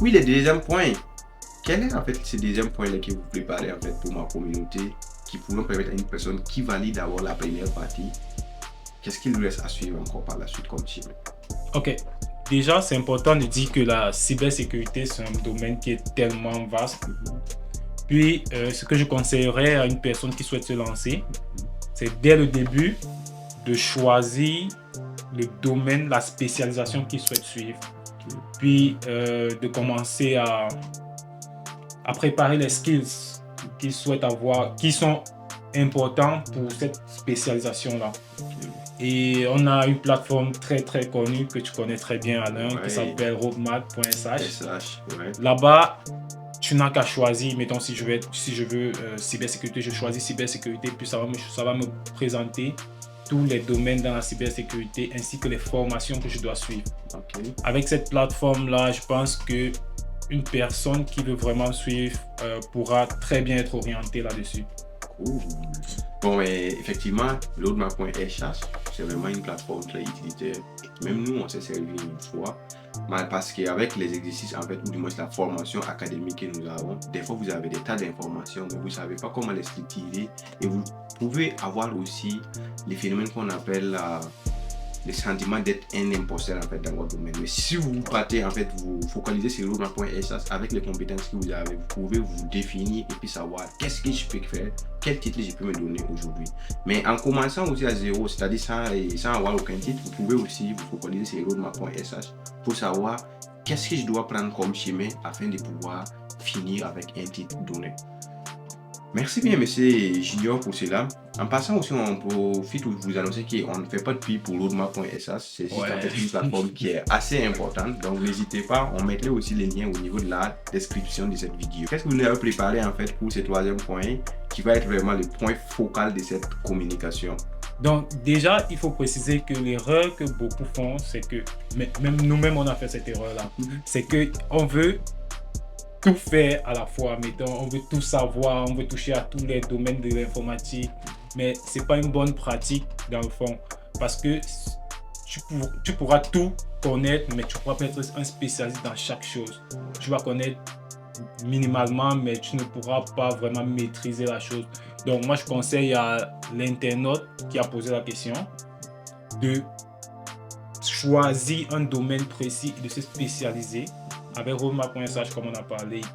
Oui, le deuxième point. Quel est en fait ce deuxième point-là que vous préparez en fait pour ma communauté qui pourront permettre à une personne qui valide d'abord la première partie, qu'est-ce qu'il lui reste à suivre encore par la suite comme chemin? Ok, déjà c'est important de dire que la cybersécurité c'est un domaine qui est tellement vaste. Puis ce que je conseillerais à une personne qui souhaite se lancer, c'est dès le début de choisir le domaine, la spécialisation qu'il souhaite suivre. Puis de commencer à préparer les skills qu'il souhaite avoir, qui sont importants pour cette spécialisation-là. Et on a une plateforme très très connue que tu connais très bien, Alain, qui s'appelle roadmap.sh. Ouais. Là-bas, tu n'as qu'à choisir, mettons si je veux cybersécurité, je choisis cybersécurité, puis ça va me présenter tous les domaines dans la cybersécurité ainsi que les formations que je dois suivre. Avec cette plateforme-là, je pense que une personne qui veut vraiment suivre pourra très bien être orientée là-dessus. Bon, mais effectivement, roadmap.sh, c'est vraiment une plateforme très utilitaire. Même nous, on s'est servi une fois. Parce qu'avec les exercices, en fait, ou du moins la formation académique que nous avons, des fois vous avez des tas d'informations, mais vous ne savez pas comment les structurer. Et vous pouvez avoir aussi les phénomènes qu'on appelle le sentiment d'être un imposteur en fait dans votre domaine. Mais si vous partez en fait, vous focalisez sur roadmap.sh avec les compétences que vous avez, vous pouvez vous définir et puis savoir qu'est-ce que je peux faire, quel titre je peux me donner aujourd'hui. Mais en commençant aussi à zéro, c'est-à-dire sans avoir aucun titre, vous pouvez aussi vous focaliser sur roadmap.sh pour savoir qu'est-ce que je dois prendre comme chemin afin de pouvoir finir avec un titre donné. Merci bien, monsieur Junior, pour cela. En passant aussi, on profite pour vous annoncer qu'on ne fait pas de pub pour roadmap.sh. C'est juste en fait une plateforme qui est assez importante. Donc, n'hésitez pas, on mettrait aussi les liens au niveau de la description de cette vidéo. Qu'est-ce que vous avez préparé en fait pour ce troisième point qui va être vraiment le point focal de cette communication? Donc déjà, il faut préciser que l'erreur que beaucoup font, c'est que, même nous-mêmes on a fait cette erreur-là, c'est qu'on veut tout faire à la fois, mettons, on veut tout savoir, on veut toucher à tous les domaines de l'informatique, mais c'est pas une bonne pratique dans le fond, parce que tu pourras tout connaître, mais tu pourras pas être un spécialiste dans chaque chose. Tu vas connaître minimalement, mais tu ne pourras pas vraiment maîtriser la chose. Donc moi je conseille à l'internaute qui a posé la question de choisir un domaine précis et de se spécialiser. Avec roadmap.sh, comme on a parlé,